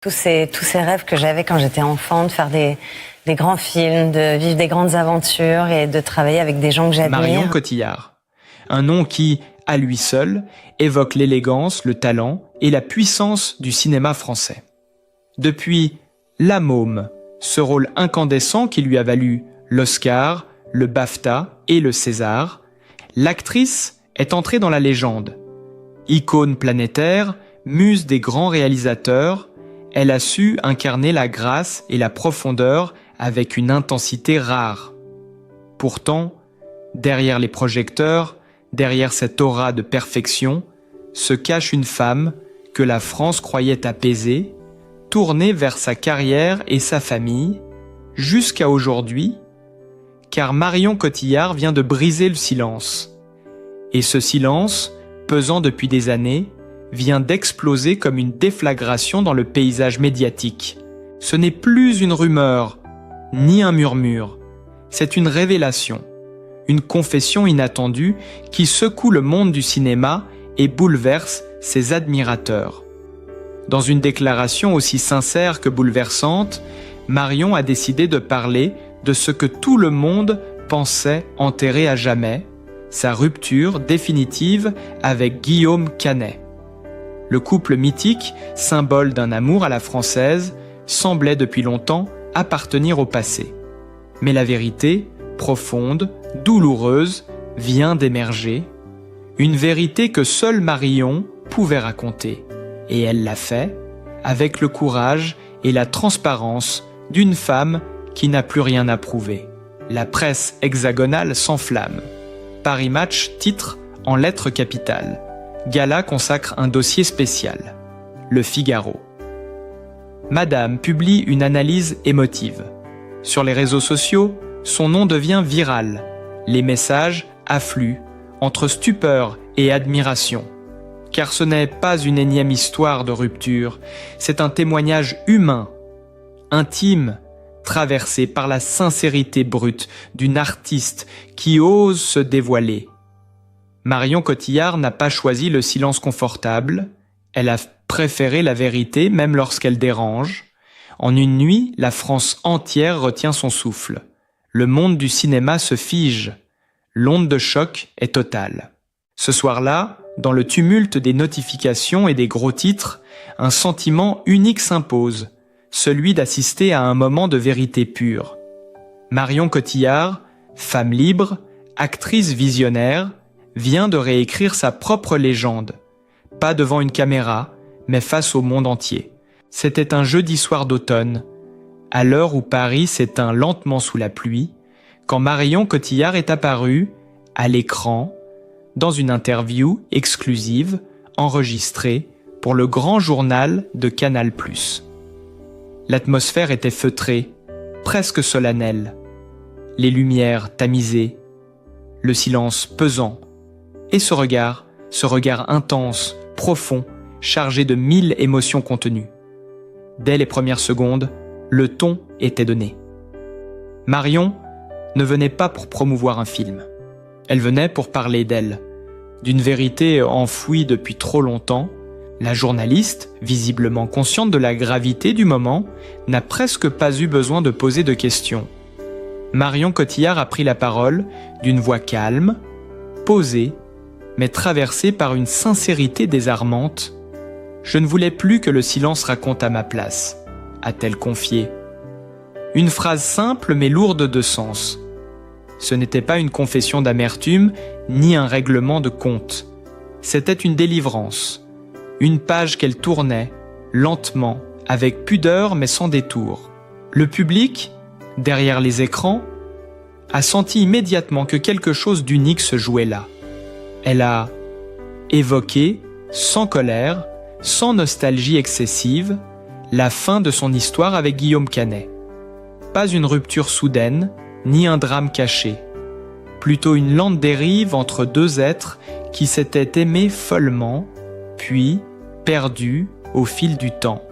Tous ces rêves que j'avais quand j'étais enfant, de faire des grands films, de vivre des grandes aventures et de travailler avec des gens que j'admire. Marion Cotillard, un nom qui, à lui seul, évoque l'élégance, le talent et la puissance du cinéma français. Depuis La Môme, ce rôle incandescent qui lui a valu l'Oscar, le BAFTA et le César, l'actrice est entrée dans la légende. Icône planétaire, muse des grands réalisateurs, elle a su incarner la grâce et la profondeur avec une intensité rare. Pourtant, derrière les projecteurs, derrière cette aura de perfection, se cache une femme que la France croyait apaisée, tournée vers sa carrière et sa famille, jusqu'à aujourd'hui, car Marion Cotillard vient de briser le silence. Et ce silence, pesant depuis des années, vient d'exploser comme une déflagration dans le paysage médiatique. Ce n'est plus une rumeur, ni un murmure, c'est une révélation, une confession inattendue qui secoue le monde du cinéma et bouleverse ses admirateurs. Dans une déclaration aussi sincère que bouleversante, Marion a décidé de parler de ce que tout le monde pensait enterrer à jamais, sa rupture définitive avec Guillaume Canet. Le couple mythique, symbole d'un amour à la française, semblait depuis longtemps appartenir au passé. Mais la vérité, profonde, douloureuse, vient d'émerger. Une vérité que seule Marion pouvait raconter. Et elle l'a fait avec le courage et la transparence d'une femme qui n'a plus rien à prouver. La presse hexagonale s'enflamme. Paris Match titre en lettres capitales. Gala consacre un dossier spécial. Le Figaro. Madame publie une analyse émotive. Sur les réseaux sociaux, son nom devient viral. Les messages affluent entre stupeur et admiration. Car ce n'est pas une énième histoire de rupture, c'est un témoignage humain, intime, traversé par la sincérité brute d'une artiste qui ose se dévoiler. Marion Cotillard n'a pas choisi le silence confortable, elle a préféré la vérité même lorsqu'elle dérange. En une nuit, la France entière retient son souffle. Le monde du cinéma se fige. L'onde de choc est totale. Ce soir-là, dans le tumulte des notifications et des gros titres, un sentiment unique s'impose, celui d'assister à un moment de vérité pure. Marion Cotillard, femme libre, actrice visionnaire, vient de réécrire sa propre légende. Pas devant une caméra, mais face au monde entier. C'était un jeudi soir d'automne, à l'heure où Paris s'éteint lentement sous la pluie, quand Marion Cotillard est apparue, à l'écran, dans une interview exclusive, enregistrée pour le grand journal de Canal+. L'atmosphère était feutrée, presque solennelle. Les lumières tamisées, le silence pesant, et ce regard intense, profond, chargé de 1000 émotions contenues. Dès les premières secondes, le ton était donné. Marion ne venait pas pour promouvoir un film. Elle venait pour parler d'elle, d'une vérité enfouie depuis trop longtemps. La journaliste, visiblement consciente de la gravité du moment, n'a presque pas eu besoin de poser de questions. Marion Cotillard a pris la parole d'une voix calme, posée, mais traversée par une sincérité désarmante. « Je ne voulais plus que le silence raconte à ma place », a-t-elle confié. Une phrase simple mais lourde de sens. Ce n'était pas une confession d'amertume, ni un règlement de compte. C'était une délivrance. Une page qu'elle tournait, lentement, avec pudeur mais sans détour. Le public, derrière les écrans, a senti immédiatement que quelque chose d'unique se jouait là. Elle a évoqué, sans colère, sans nostalgie excessive, la fin de son histoire avec Guillaume Canet. Pas une rupture soudaine, ni un drame caché. Plutôt une lente dérive entre deux êtres qui s'étaient aimés follement, puis perdus au fil du temps.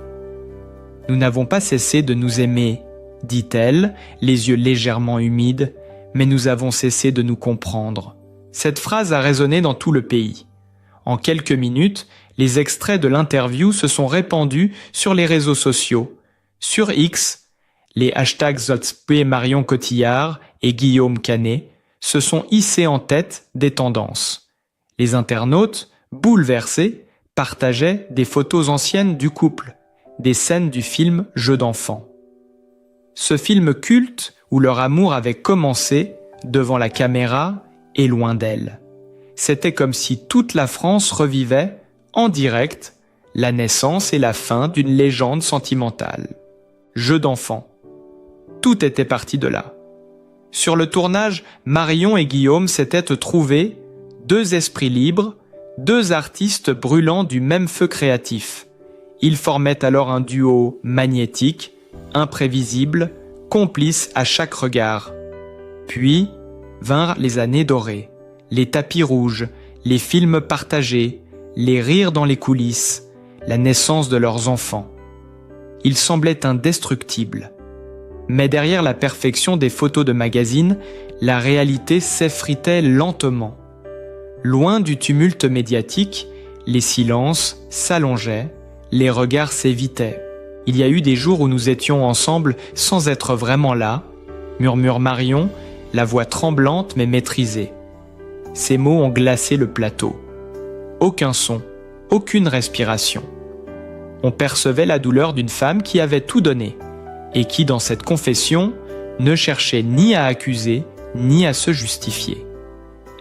« Nous n'avons pas cessé de nous aimer, dit-elle, les yeux légèrement humides, mais nous avons cessé de nous comprendre. » Cette phrase a résonné dans tout le pays. En quelques minutes, Les extraits de l'interview se sont répandus sur les réseaux sociaux. Sur X, les hashtags Marion Cotillard et Guillaume Canet se sont hissés en tête des tendances. Les internautes, bouleversés, partageaient des photos anciennes du couple, des scènes du film Jeux d'enfants. Ce film culte où leur amour avait commencé devant la caméra et loin d'elle. C'était comme si toute la France revivait, en direct, la naissance et la fin d'une légende sentimentale. Jeux d'enfants. Tout était parti de là. Sur le tournage, Marion et Guillaume s'étaient trouvés, deux esprits libres, deux artistes brûlant du même feu créatif. Ils formaient alors un duo magnétique, imprévisible, complice à chaque regard. Puis vinrent les années dorées, les tapis rouges, les films partagés, les rires dans les coulisses, la naissance de leurs enfants. Ils semblaient indestructibles. Mais derrière la perfection des photos de magazines, la réalité s'effritait lentement. Loin du tumulte médiatique, les silences s'allongeaient, les regards s'évitaient. Il y a eu des jours où nous étions ensemble sans être vraiment là, murmure Marion, la voix tremblante mais maîtrisée. Ces mots ont glacé le plateau. Aucun son, aucune respiration. On percevait la douleur d'une femme qui avait tout donné, et qui, dans cette confession, ne cherchait ni à accuser, ni à se justifier.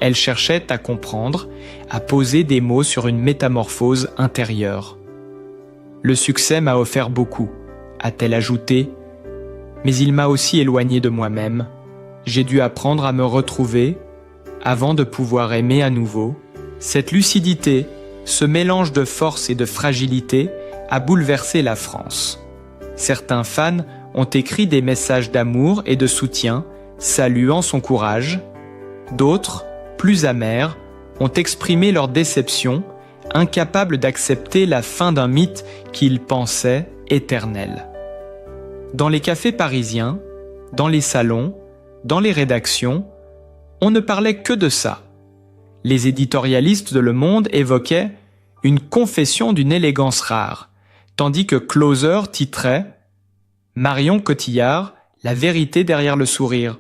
Elle cherchait à comprendre, à poser des mots sur une métamorphose intérieure. Le succès m'a offert beaucoup, a-t-elle ajouté, mais il m'a aussi éloigné de moi-même. J'ai dû apprendre à me retrouver avant de pouvoir aimer à nouveau. Cette lucidité, ce mélange de force et de fragilité a bouleversé la France. Certains fans ont écrit des messages d'amour et de soutien, saluant son courage. D'autres, plus amers, ont exprimé leur déception, incapables d'accepter la fin d'un mythe qu'ils pensaient éternel. Dans les cafés parisiens, dans les salons, dans les rédactions, on ne parlait que de ça. Les éditorialistes de Le Monde évoquaient une confession d'une élégance rare, tandis que Closer titrait « Marion Cotillard, la vérité derrière le sourire ».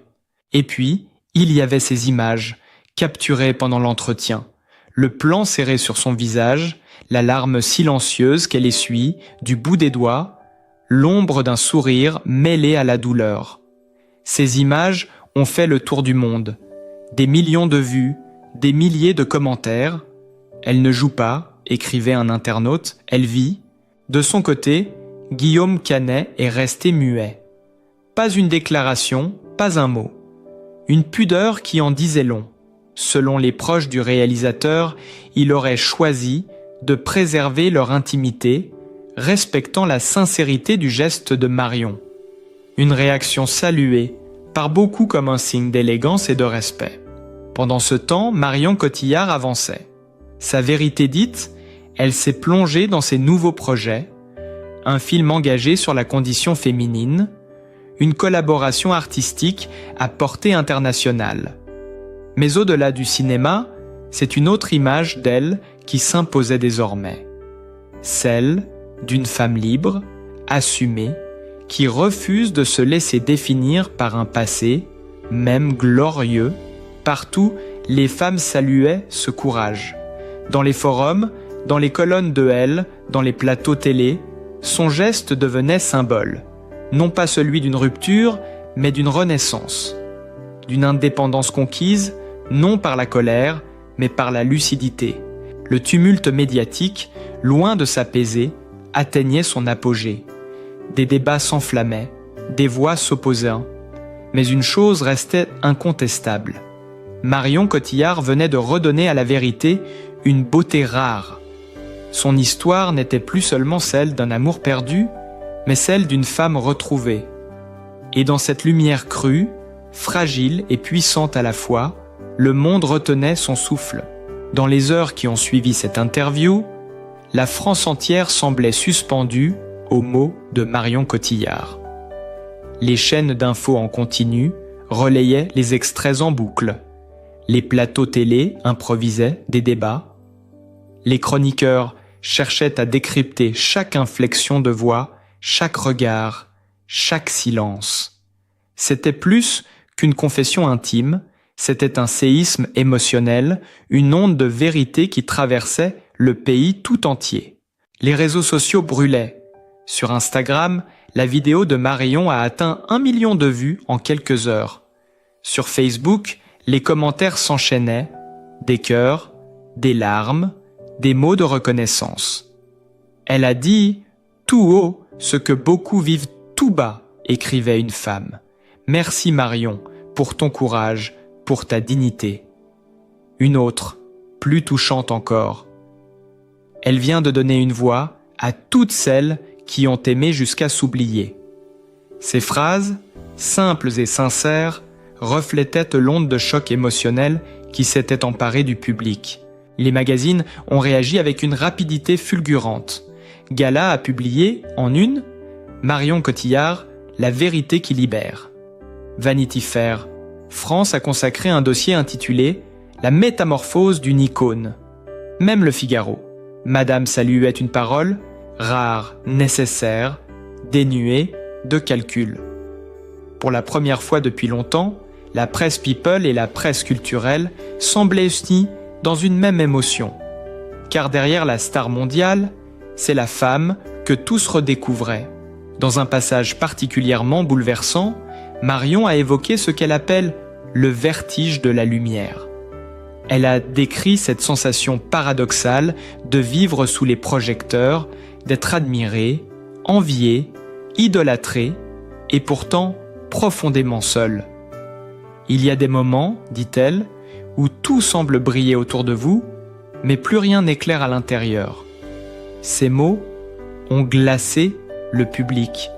Et puis, il y avait ces images, capturées pendant l'entretien, le plan serré sur son visage, la larme silencieuse qu'elle essuie, du bout des doigts, l'ombre d'un sourire mêlé à la douleur. Ces images ont fait le tour du monde. Des millions de vues, des milliers de commentaires. Elle ne joue pas, écrivait un internaute, elle vit. De son côté, Guillaume Canet est resté muet. Pas une déclaration, pas un mot. Une pudeur qui en disait long. Selon les proches du réalisateur, il aurait choisi de préserver leur intimité, respectant la sincérité du geste de Marion. Une réaction saluée par beaucoup comme un signe d'élégance et de respect. Pendant ce temps, Marion Cotillard avançait. Sa vérité dite, elle s'est plongée dans ses nouveaux projets, un film engagé sur la condition féminine, une collaboration artistique à portée internationale. Mais au-delà du cinéma, c'est une autre image d'elle qui s'imposait désormais. Celle d'une femme libre, assumée, qui refuse de se laisser définir par un passé, même glorieux. Partout, les femmes saluaient ce courage. Dans les forums, dans les colonnes de Elle, dans les plateaux télé, son geste devenait symbole. Non pas celui d'une rupture, mais d'une renaissance. D'une indépendance conquise, non par la colère, mais par la lucidité. Le tumulte médiatique, loin de s'apaiser, atteignait son apogée. Des débats s'enflammaient, des voix s'opposaient. Mais une chose restait incontestable. Marion Cotillard venait de redonner à la vérité une beauté rare. Son histoire n'était plus seulement celle d'un amour perdu, mais celle d'une femme retrouvée. Et dans cette lumière crue, fragile et puissante à la fois, le monde retenait son souffle. Dans les heures qui ont suivi cette interview, la France entière semblait suspendue aux mots de Marion Cotillard. Les chaînes d'infos en continu relayaient les extraits en boucle. Les plateaux télé improvisaient des débats. Les chroniqueurs cherchait à décrypter chaque inflexion de voix, chaque regard, chaque silence. C'était plus qu'une confession intime, c'était un séisme émotionnel, une onde de vérité qui traversait le pays tout entier. Les réseaux sociaux brûlaient. Sur Instagram, la vidéo de Marion a atteint 1 million de vues en quelques heures. Sur Facebook, les commentaires s'enchaînaient, des cœurs, des larmes, des mots de reconnaissance. Elle a dit tout haut ce que beaucoup vivent tout bas, écrivait une femme. Merci Marion pour ton courage, pour ta dignité. Une autre, plus touchante encore. Elle vient de donner une voix à toutes celles qui ont aimé jusqu'à s'oublier. Ces phrases, simples et sincères, reflétaient l'onde de choc émotionnel qui s'était emparée du public. Les magazines ont réagi avec une rapidité fulgurante. Gala a publié, en une, Marion Cotillard, La vérité qui libère. Vanity Fair, France a consacré un dossier intitulé La métamorphose d'une icône. Même Le Figaro, Madame saluait une parole, rare, nécessaire, dénuée de calcul. Pour la première fois depuis longtemps, la presse people et la presse culturelle semblaient unies dans une même émotion. Car derrière la star mondiale, c'est la femme que tous redécouvraient. Dans un passage particulièrement bouleversant, Marion a évoqué ce qu'elle appelle le vertige de la lumière. Elle a décrit cette sensation paradoxale de vivre sous les projecteurs, d'être admirée, enviée, idolâtrée et pourtant profondément seule. Il y a des moments, dit-elle, où tout semble briller autour de vous, mais plus rien n'éclaire à l'intérieur. Ces mots ont glacé le public.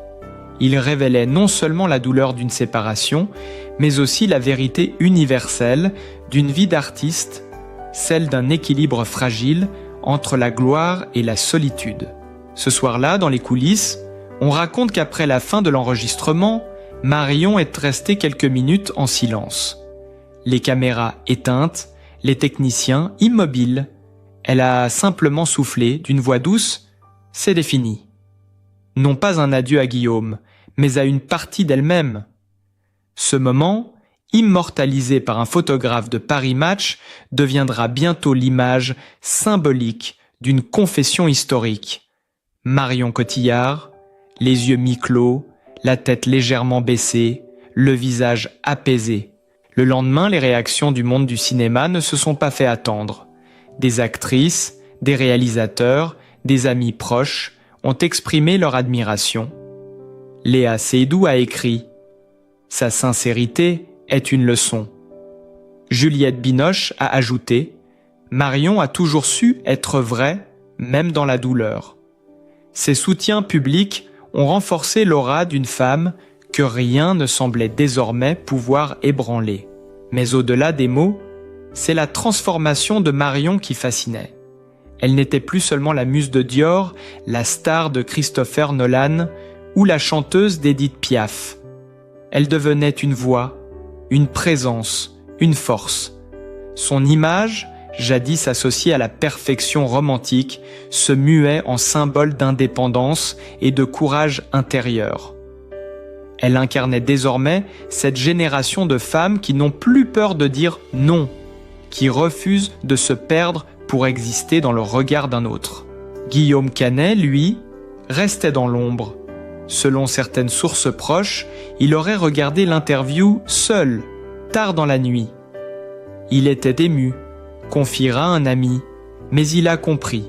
Ils révélaient non seulement la douleur d'une séparation, mais aussi la vérité universelle d'une vie d'artiste, celle d'un équilibre fragile entre la gloire et la solitude. Ce soir-là, dans les coulisses, on raconte qu'après la fin de l'enregistrement, Marion est restée quelques minutes en silence. Les caméras éteintes, les techniciens immobiles. Elle a simplement soufflé d'une voix douce « C'est défini ». Non pas un adieu à Guillaume, mais à une partie d'elle-même. Ce moment, immortalisé par un photographe de Paris Match, deviendra bientôt l'image symbolique d'une confession historique. Marion Cotillard, les yeux mi-clos, la tête légèrement baissée, le visage apaisé. Le lendemain, les réactions du monde du cinéma ne se sont pas fait attendre. Des actrices, des réalisateurs, des amis proches ont exprimé leur admiration. Léa Seydoux a écrit « Sa sincérité est une leçon ». Juliette Binoche a ajouté « Marion a toujours su être vraie, même dans la douleur ». Ces soutiens publics ont renforcé l'aura d'une femme que rien ne semblait désormais pouvoir ébranler. Mais au-delà des mots, c'est la transformation de Marion qui fascinait. Elle n'était plus seulement la muse de Dior, la star de Christopher Nolan ou la chanteuse d'Edith Piaf. Elle devenait une voix, une présence, une force. Son image, jadis associée à la perfection romantique, se muait en symbole d'indépendance et de courage intérieur. Elle incarnait désormais cette génération de femmes qui n'ont plus peur de dire non, qui refusent de se perdre pour exister dans le regard d'un autre. Guillaume Canet, lui, restait dans l'ombre. Selon certaines sources proches, il aurait regardé l'interview seul, tard dans la nuit. Il était ému, confiera un ami, mais il a compris.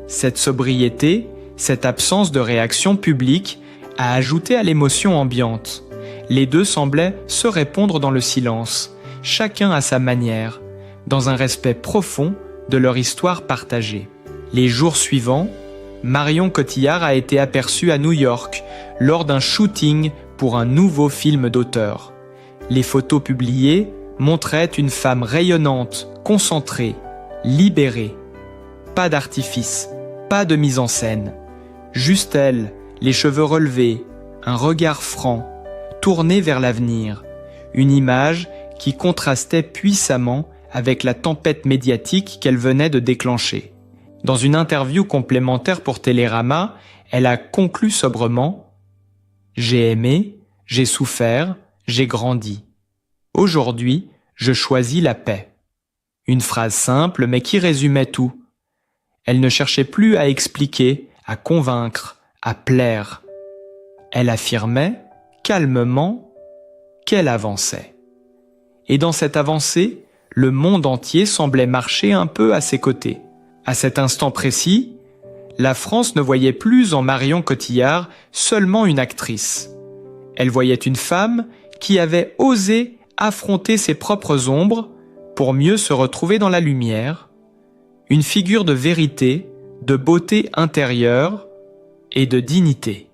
Cette sobriété, cette absence de réaction publique a ajouté à l'émotion ambiante. Les deux semblaient se répondre dans le silence, chacun à sa manière, dans un respect profond de leur histoire partagée. Les jours suivants, Marion Cotillard a été aperçue à New York lors d'un shooting pour un nouveau film d'auteur. Les photos publiées montraient une femme rayonnante, concentrée, libérée. Pas d'artifice, pas de mise en scène. Juste elle, les cheveux relevés, un regard franc, tourné vers l'avenir. Une image qui contrastait puissamment avec la tempête médiatique qu'elle venait de déclencher. Dans une interview complémentaire pour Télérama, elle a conclu sobrement « J'ai aimé, j'ai souffert, j'ai grandi. Aujourd'hui, je choisis la paix. » Une phrase simple mais qui résumait tout. Elle ne cherchait plus à expliquer, à convaincre, à plaire. Elle affirmait, calmement, qu'elle avançait. Et dans cette avancée, le monde entier semblait marcher un peu à ses côtés. À cet instant précis, la France ne voyait plus en Marion Cotillard seulement une actrice. Elle voyait une femme qui avait osé affronter ses propres ombres pour mieux se retrouver dans la lumière, une figure de vérité, de beauté intérieure et de dignité.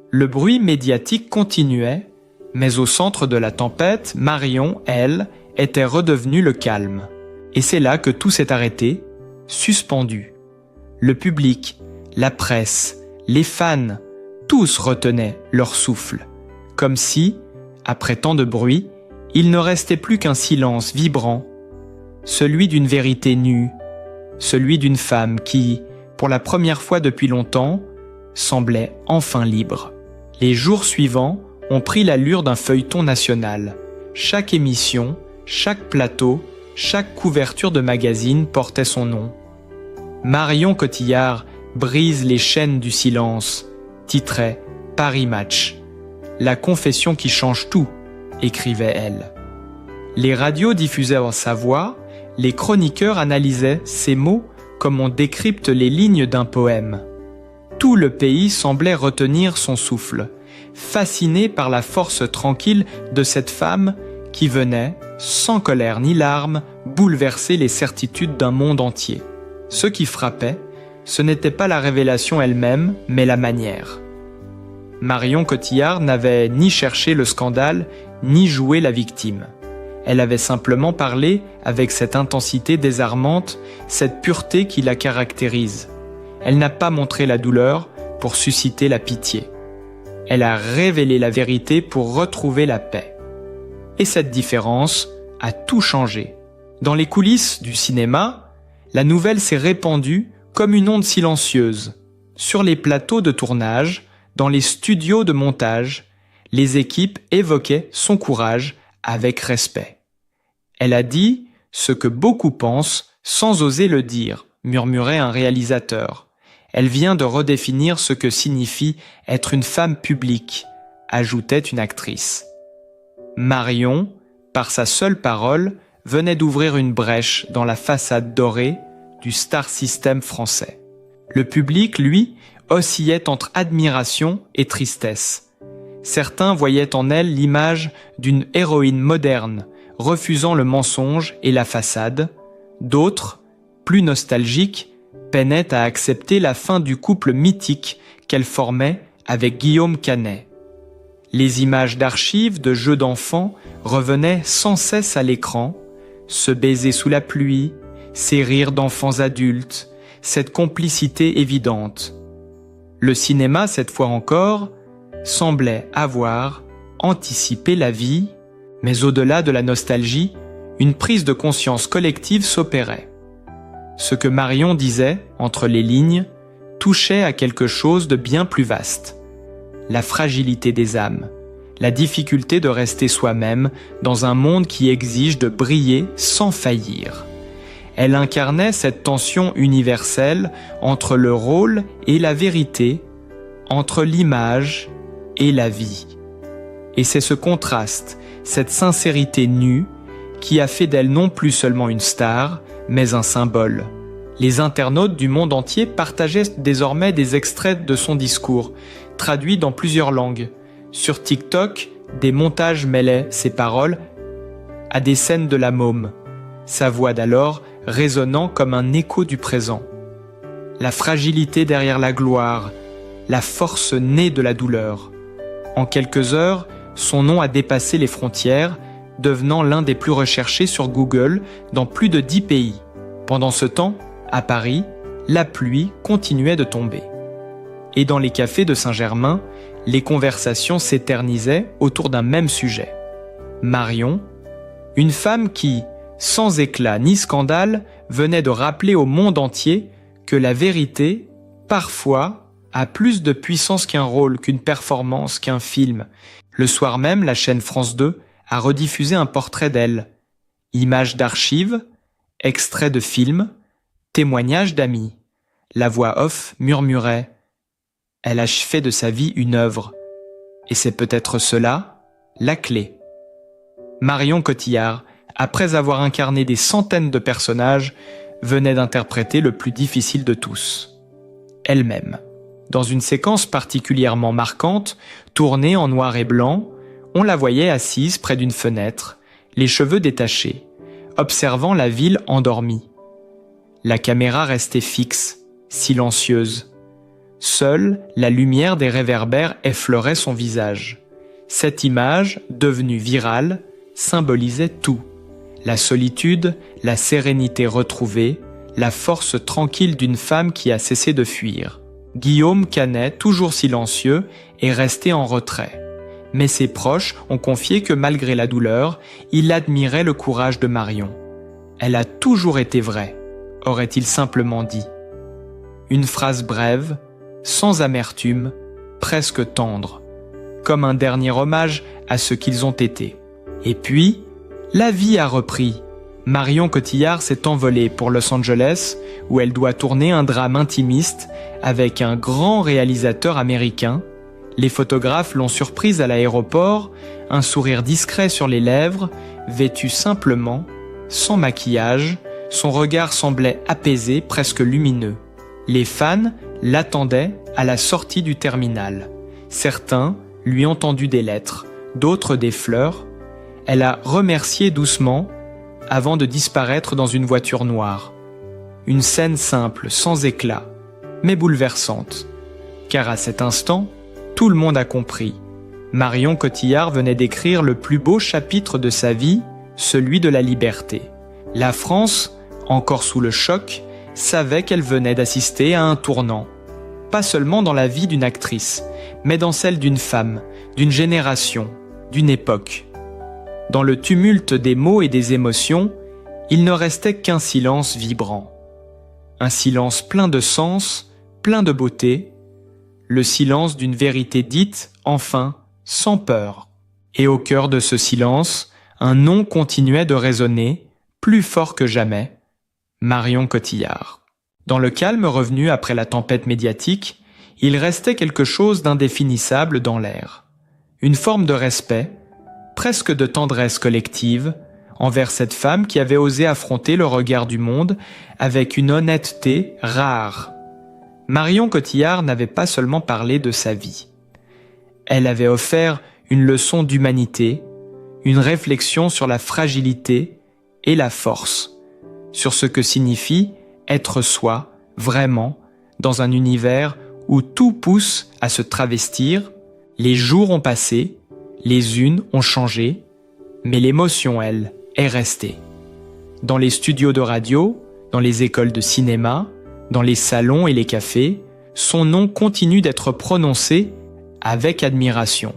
Le bruit médiatique continuait, mais au centre de la tempête, Marion, elle, était redevenue le calme. Et c'est là que tout s'est arrêté, suspendu. Le public, la presse, les fans, tous retenaient leur souffle, comme si, après tant de bruit, il ne restait plus qu'un silence vibrant, celui d'une vérité nue, celui d'une femme qui, pour la première fois depuis longtemps, semblait enfin libre. Les jours suivants ont pris l'allure d'un feuilleton national. Chaque émission, chaque plateau, chaque couverture de magazine portait son nom. Marion Cotillard brise les chaînes du silence, titrait Paris Match. La confession qui change tout, écrivait-elle. Les radios diffusaient sa voix, les chroniqueurs analysaient ses mots comme on décrypte les lignes d'un poème. Tout le pays semblait retenir son souffle, fasciné par la force tranquille de cette femme qui venait, sans colère ni larmes, bouleverser les certitudes d'un monde entier. Ce qui frappait, ce n'était pas la révélation elle-même, mais la manière. Marion Cotillard n'avait ni cherché le scandale, ni joué la victime. Elle avait simplement parlé avec cette intensité désarmante, cette pureté qui la caractérise. Elle n'a pas montré la douleur pour susciter la pitié. Elle a révélé la vérité pour retrouver la paix. Et cette différence a tout changé. Dans les coulisses du cinéma, la nouvelle s'est répandue comme une onde silencieuse. Sur les plateaux de tournage, dans les studios de montage, les équipes évoquaient son courage avec respect. Elle a dit ce que beaucoup pensent sans oser le dire, murmurait un réalisateur. Elle vient de redéfinir ce que signifie être une femme publique, ajoutait une actrice. Marion, par sa seule parole, venait d'ouvrir une brèche dans la façade dorée du star system français. Le public, lui, oscillait entre admiration et tristesse. Certains voyaient en elle l'image d'une héroïne moderne, refusant le mensonge et la façade. D'autres, plus nostalgiques, peinaient à accepter la fin du couple mythique qu'elle formait avec Guillaume Canet. Les images d'archives de jeux d'enfants revenaient sans cesse à l'écran, ce baiser sous la pluie, ces rires d'enfants adultes, cette complicité évidente. Le cinéma, cette fois encore, semblait avoir anticipé la vie, mais au-delà de la nostalgie, une prise de conscience collective s'opérait. Ce que Marion disait, entre les lignes, touchait à quelque chose de bien plus vaste. La fragilité des âmes, la difficulté de rester soi-même dans un monde qui exige de briller sans faillir. Elle incarnait cette tension universelle entre le rôle et la vérité, entre l'image et la vie. Et c'est ce contraste, cette sincérité nue, qui a fait d'elle non plus seulement une star, mais un symbole. Les internautes du monde entier partageaient désormais des extraits de son discours, traduits dans plusieurs langues. Sur TikTok, des montages mêlaient ses paroles à des scènes de la môme, sa voix d'alors résonnant comme un écho du présent. La fragilité derrière la gloire, la force née de la douleur. En quelques heures, son nom a dépassé les frontières, devenant l'un des plus recherchés sur Google dans plus de 10 pays. Pendant ce temps, à Paris, la pluie continuait de tomber. Et dans les cafés de Saint-Germain, les conversations s'éternisaient autour d'un même sujet. Marion, une femme qui, sans éclat ni scandale, venait de rappeler au monde entier que la vérité, parfois, a plus de puissance qu'un rôle, qu'une performance, qu'un film. Le soir même, la chaîne France 2 a rediffusé un portrait d'elle. Images d'archives, extraits de films, témoignages d'amis. La voix off murmurait « Elle a fait de sa vie une œuvre. Et c'est peut-être cela, la clé. » Marion Cotillard, après avoir incarné des centaines de personnages, venait d'interpréter le plus difficile de tous, elle-même. Dans une séquence particulièrement marquante, tournée en noir et blanc, on la voyait assise près d'une fenêtre, les cheveux détachés, observant la ville endormie. La caméra restait fixe, silencieuse. Seule la lumière des réverbères effleurait son visage. Cette image, devenue virale, symbolisait tout. La solitude, la sérénité retrouvée, la force tranquille d'une femme qui a cessé de fuir. Guillaume Canet, toujours silencieux, est resté en retrait. Mais ses proches ont confié que malgré la douleur, il admirait le courage de Marion. Elle a toujours été vraie, aurait-il simplement dit. Une phrase brève, sans amertume, presque tendre, comme un dernier hommage à ce qu'ils ont été. Et puis, la vie a repris. Marion Cotillard s'est envolée pour Los Angeles, où elle doit tourner un drame intimiste avec un grand réalisateur américain. Les photographes l'ont surprise à l'aéroport, un sourire discret sur les lèvres, vêtue simplement, sans maquillage, son regard semblait apaisé, presque lumineux. Les fans l'attendaient à la sortie du terminal. Certains lui ont tendu des lettres, d'autres des fleurs. Elle a remercié doucement avant de disparaître dans une voiture noire. Une scène simple, sans éclat, mais bouleversante. Car à cet instant, tout le monde a compris. Marion Cotillard venait d'écrire le plus beau chapitre de sa vie, celui de la liberté. La France, encore sous le choc, savait qu'elle venait d'assister à un tournant. Pas seulement dans la vie d'une actrice, mais dans celle d'une femme, d'une génération, d'une époque. Dans le tumulte des mots et des émotions, il ne restait qu'un silence vibrant. Un silence plein de sens, plein de beauté, le silence d'une vérité dite, enfin, sans peur. Et au cœur de ce silence, un nom continuait de résonner, plus fort que jamais, Marion Cotillard. Dans le calme revenu après la tempête médiatique, il restait quelque chose d'indéfinissable dans l'air. Une forme de respect, presque de tendresse collective, envers cette femme qui avait osé affronter le regard du monde avec une honnêteté rare. Marion Cotillard n'avait pas seulement parlé de sa vie. Elle avait offert une leçon d'humanité, une réflexion sur la fragilité et la force, sur ce que signifie être soi, vraiment, dans un univers où tout pousse à se travestir. Les jours ont passé, les unes ont changé, mais l'émotion, elle, est restée. Dans les studios de radio, dans les écoles de cinéma, dans les salons et les cafés, son nom continue d'être prononcé avec admiration.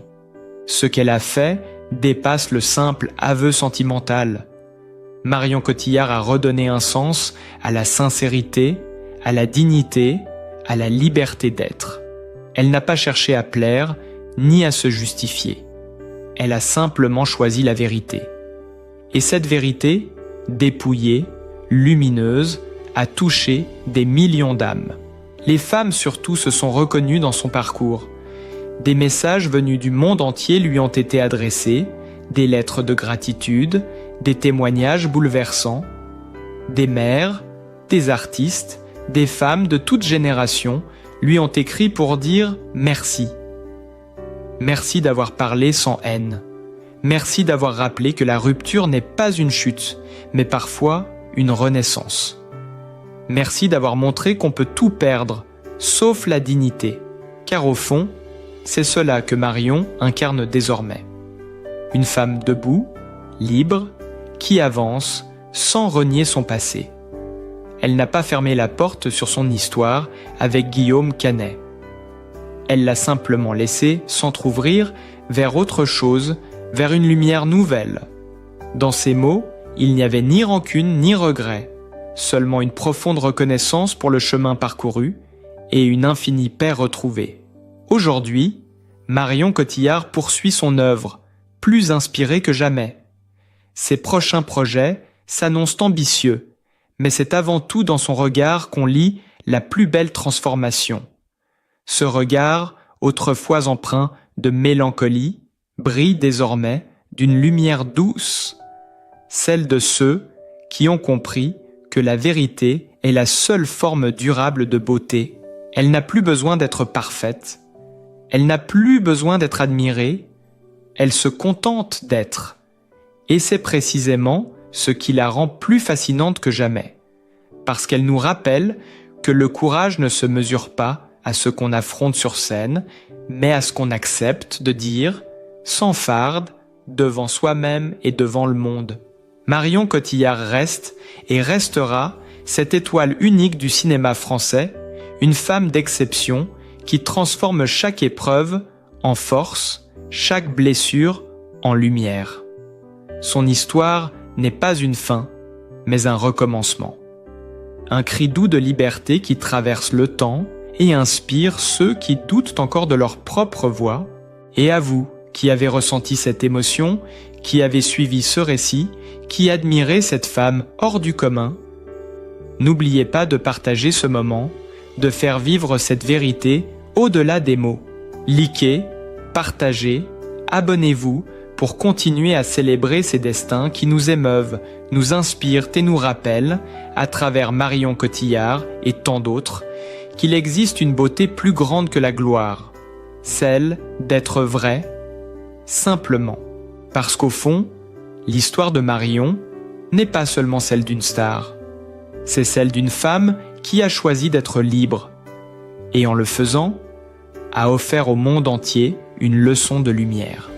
Ce qu'elle a fait dépasse le simple aveu sentimental. Marion Cotillard a redonné un sens à la sincérité, à la dignité, à la liberté d'être. Elle n'a pas cherché à plaire, ni à se justifier. Elle a simplement choisi la vérité. Et cette vérité, dépouillée, lumineuse, a touché des millions d'âmes. Les femmes surtout se sont reconnues dans son parcours. Des messages venus du monde entier lui ont été adressés, des lettres de gratitude, des témoignages bouleversants, des mères, des artistes, des femmes de toute génération lui ont écrit pour dire merci. Merci d'avoir parlé sans haine. Merci d'avoir rappelé que la rupture n'est pas une chute, mais parfois une renaissance. Merci d'avoir montré qu'on peut tout perdre, sauf la dignité, car au fond, c'est cela que Marion incarne désormais. Une femme debout, libre, qui avance sans renier son passé. Elle n'a pas fermé la porte sur son histoire avec Guillaume Canet. Elle l'a simplement laissé s'entr'ouvrir vers autre chose, vers une lumière nouvelle. Dans ses mots, il n'y avait ni rancune ni regret, seulement une profonde reconnaissance pour le chemin parcouru et une infinie paix retrouvée. Aujourd'hui, Marion Cotillard poursuit son œuvre, plus inspirée que jamais. Ses prochains projets s'annoncent ambitieux, mais c'est avant tout dans son regard qu'on lit la plus belle transformation. Ce regard, autrefois empreint de mélancolie, brille désormais d'une lumière douce, celle de ceux qui ont compris que la vérité est la seule forme durable de beauté. Elle n'a plus besoin d'être parfaite, elle n'a plus besoin d'être admirée, elle se contente d'être. Et c'est précisément ce qui la rend plus fascinante que jamais, parce qu'elle nous rappelle que le courage ne se mesure pas à ce qu'on affronte sur scène, mais à ce qu'on accepte de dire, sans farde, devant soi-même et devant le monde. Marion Cotillard reste et restera cette étoile unique du cinéma français, une femme d'exception qui transforme chaque épreuve en force, chaque blessure en lumière. Son histoire n'est pas une fin, mais un recommencement. Un cri doux de liberté qui traverse le temps et inspire ceux qui doutent encore de leur propre voix. Et à vous, qui avez ressenti cette émotion, qui avez suivi ce récit, qui admirez cette femme hors du commun, n'oubliez pas de partager ce moment, de faire vivre cette vérité au-delà des mots. Likez, partagez, abonnez-vous pour continuer à célébrer ces destins qui nous émeuvent, nous inspirent et nous rappellent, à travers Marion Cotillard et tant d'autres, qu'il existe une beauté plus grande que la gloire, celle d'être vrai, simplement. Parce qu'au fond, l'histoire de Marion n'est pas seulement celle d'une star, c'est celle d'une femme qui a choisi d'être libre, et en le faisant, a offert au monde entier une leçon de lumière.